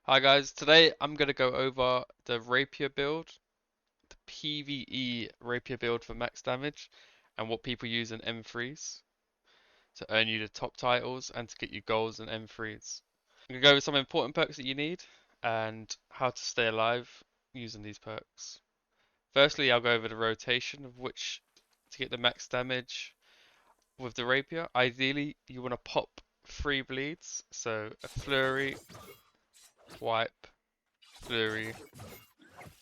Hi guys, today I'm going to go over the Rapier build, the PVE Rapier build for max damage, and what people use in M3s to earn you the top titles and to get you goals in M3s. I'm going to go over some important perks that you need and how to stay alive using these perks. Firstly, I'll go over the rotation of which to get the max damage with the Rapier. Ideally, you want to pop 3 bleeds, so a flurry, wipe, flurry,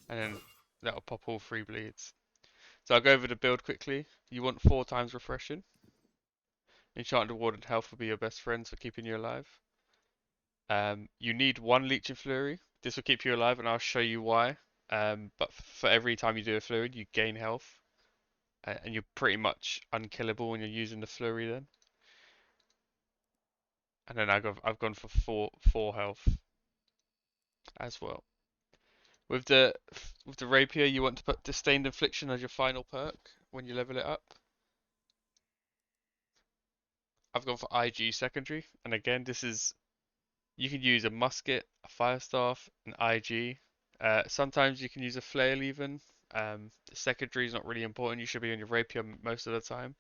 and then that'll pop all 3 bleeds. So I'll go over the build quickly. You want 4 times refreshing. Enchanted Ward and Health will be your best friends for keeping you alive. You need 1 Leech and Flurry. This will keep you alive and I'll show you why. But for every time you do a Flurry, you gain health. And you're pretty much unkillable when you're using the Flurry then. And then I've gone for 4 health as well. With the Rapier, you want to put Disdained Infliction as your final perk when you level it up. I've gone for IG secondary, and again, you can use a musket, a fire staff, an IG. Sometimes you can use a flail even. The secondary is not really important. You should be on your rapier most of the time,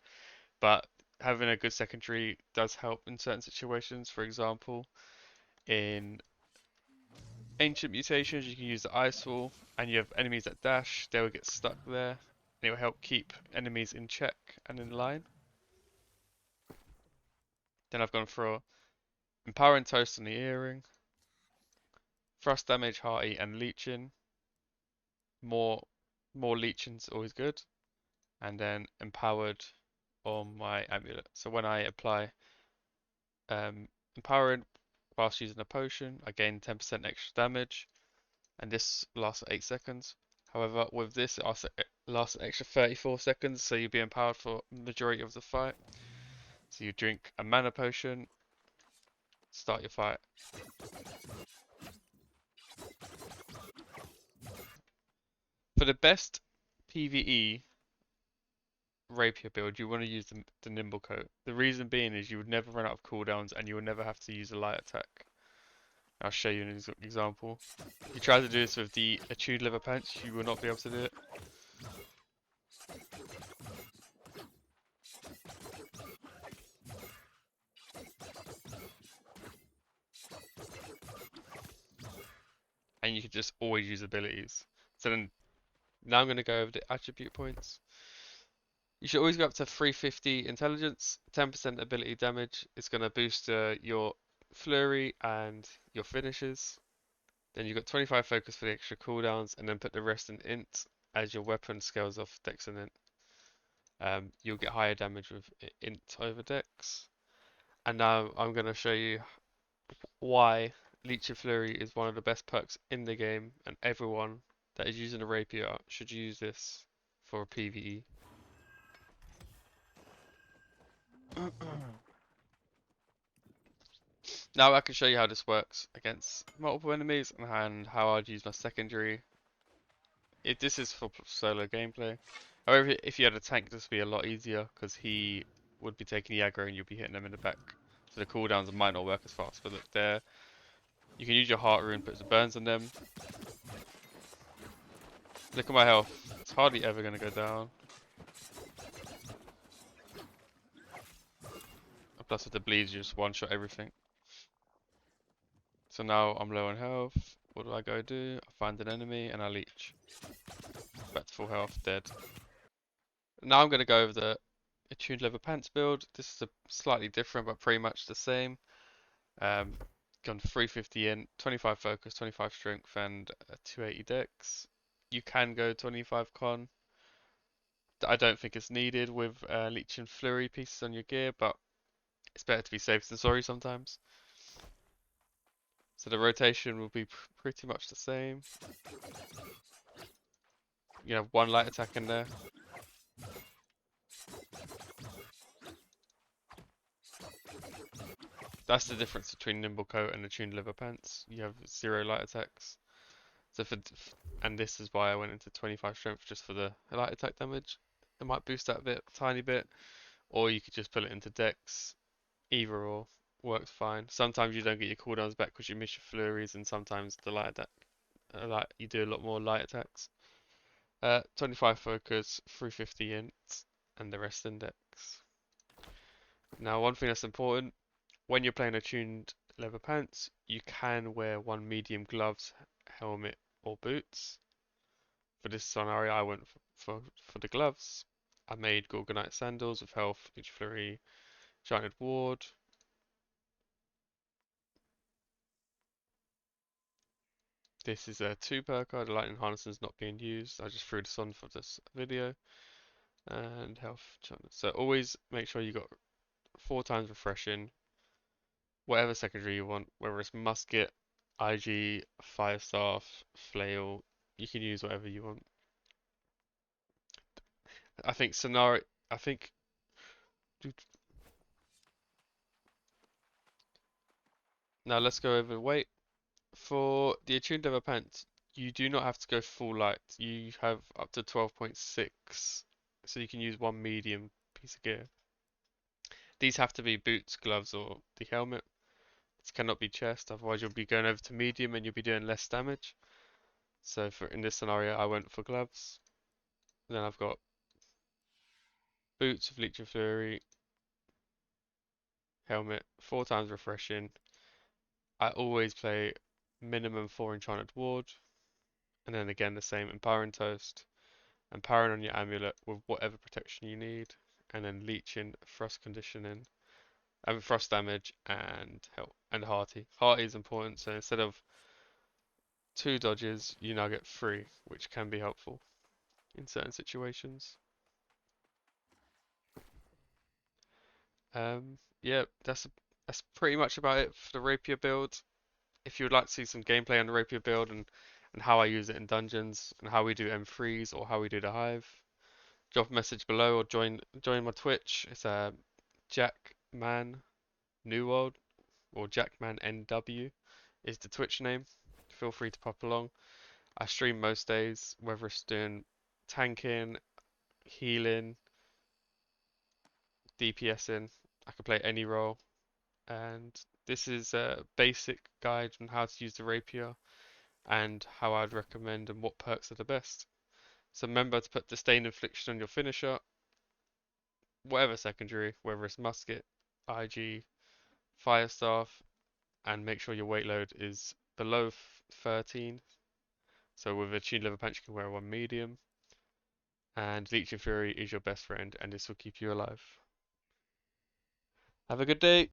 but having a good secondary does help in certain situations. For example, in ancient mutations, you can use the ice wall, and you have enemies that dash. They will get stuck there, and it will help keep enemies in check and in line. Then I've gone for Empower and Toast on the earring. Thrust damage, hearty, and leeching. More leeching's always good. And then empowered on my amulet. So when I apply empowering whilst using a potion, I gain 10% extra damage, and this lasts 8 seconds. However, with this, it lasts an extra 34 seconds, so you'll be empowered for the majority of the fight. So you drink a mana potion, start your fight. For the best PvE Rapier build, you want to use the Nimble Coat. The reason being is you would never run out of cooldowns and you would never have to use a light attack. I'll show you an example. If you try to do this with the Attuned Leather Pants, you will not be able to do it. And you can just always use abilities. So then, now I'm going to go over the attribute points. You should always go up to 350 intelligence, 10% ability damage. It's going to boost your flurry and your finishes. Then you've got 25 focus for the extra cooldowns, and then put the rest in int as your weapon scales off dex and int. You'll get higher damage with int over dex. And now I'm going to show you why Leech and Flurry is one of the best perks in the game, and everyone that is using a rapier should use this for a PvE. Now I can show you how this works against multiple enemies and how I'd use my secondary. This is for solo gameplay. However, if you had a tank, this would be a lot easier because he would be taking the aggro and you'll be hitting them in the back. So the cooldowns might not work as fast, but look there. You can use your heart rune, put some burns on them. Look at my health. It's hardly ever going to go down. Plus with the bleeds, you just one-shot everything. So now I'm low on health. What do I go do? I find an enemy and I leech. Back to full health, dead. Now I'm going to go over the Attuned Leather Pants build. This is a slightly different, but pretty much the same. Gone 350 in, 25 focus, 25 strength, and 280 dex. You can go 25 con. I don't think it's needed with Leech and Flurry pieces on your gear, but it's better to be safe than sorry sometimes. So the rotation will be pretty much the same. You have 1 light attack in there. That's the difference between Nimble Coat and Attuned Leather Pants. You have 0 light attacks. So and this is why I went into 25 strength just for the light attack damage. It might boost that a tiny bit, or you could just put it into dex, either or. works fine. Sometimes you don't get your cooldowns back because you miss your flurries, and sometimes the light attack, you do a lot more light attacks. 25 focus, 350 int, and the rest index. Now, one thing that's important, when you're playing attuned leather pants, you can wear one medium gloves, helmet, or boots. For this scenario, I went for the gloves. I made Gorgonite sandals with health, each flurry, giant ward. This is a 2 perker, the lightning harness is not being used. I just threw this on for this video. And health challenge. So always make sure you got 4 times refreshing, whatever secondary you want, whether it's musket, IG, fire staff, flail, you can use whatever you want. I think scenario, I think now let's go over weight. For the attuned leather pants, you do not have to go full light. You have up to 12.6, so you can use one medium piece of gear. These have to be boots, gloves, or the helmet. It cannot be chest, otherwise you'll be going over to medium and you'll be doing less damage. So for in this scenario, I went for gloves. Then I've got boots with Leech and Fury, helmet, 4 times refreshing. I always play minimum 4 enchanted ward, and then again the same empowering toast, empowering on your amulet with whatever protection you need, and then leeching, frost conditioning, and frost damage and help and hearty. Hearty is important, so instead of 2 dodges, you now get 3, which can be helpful in certain situations. Yeah, that's pretty much about it for the rapier build. If you would like to see some gameplay on the rapier build and how I use it in dungeons and how we do M3s or how we do the hive, drop a message below or join my Twitch. It's Jackman New World or Jackman NW is the Twitch name. Feel free to pop along. I stream most days, whether it's doing tanking, healing, DPSing. I can play any role. And this is a basic guide on how to use the rapier and how I'd recommend and what perks are the best. So remember to put Disdain Infliction on your finisher, whatever secondary, whether it's musket, IG, fire staff, and make sure your weight load is below 13. So with a tuned leather pants you can wear one medium. And Leech and Fury is your best friend and this will keep you alive. Have a good day!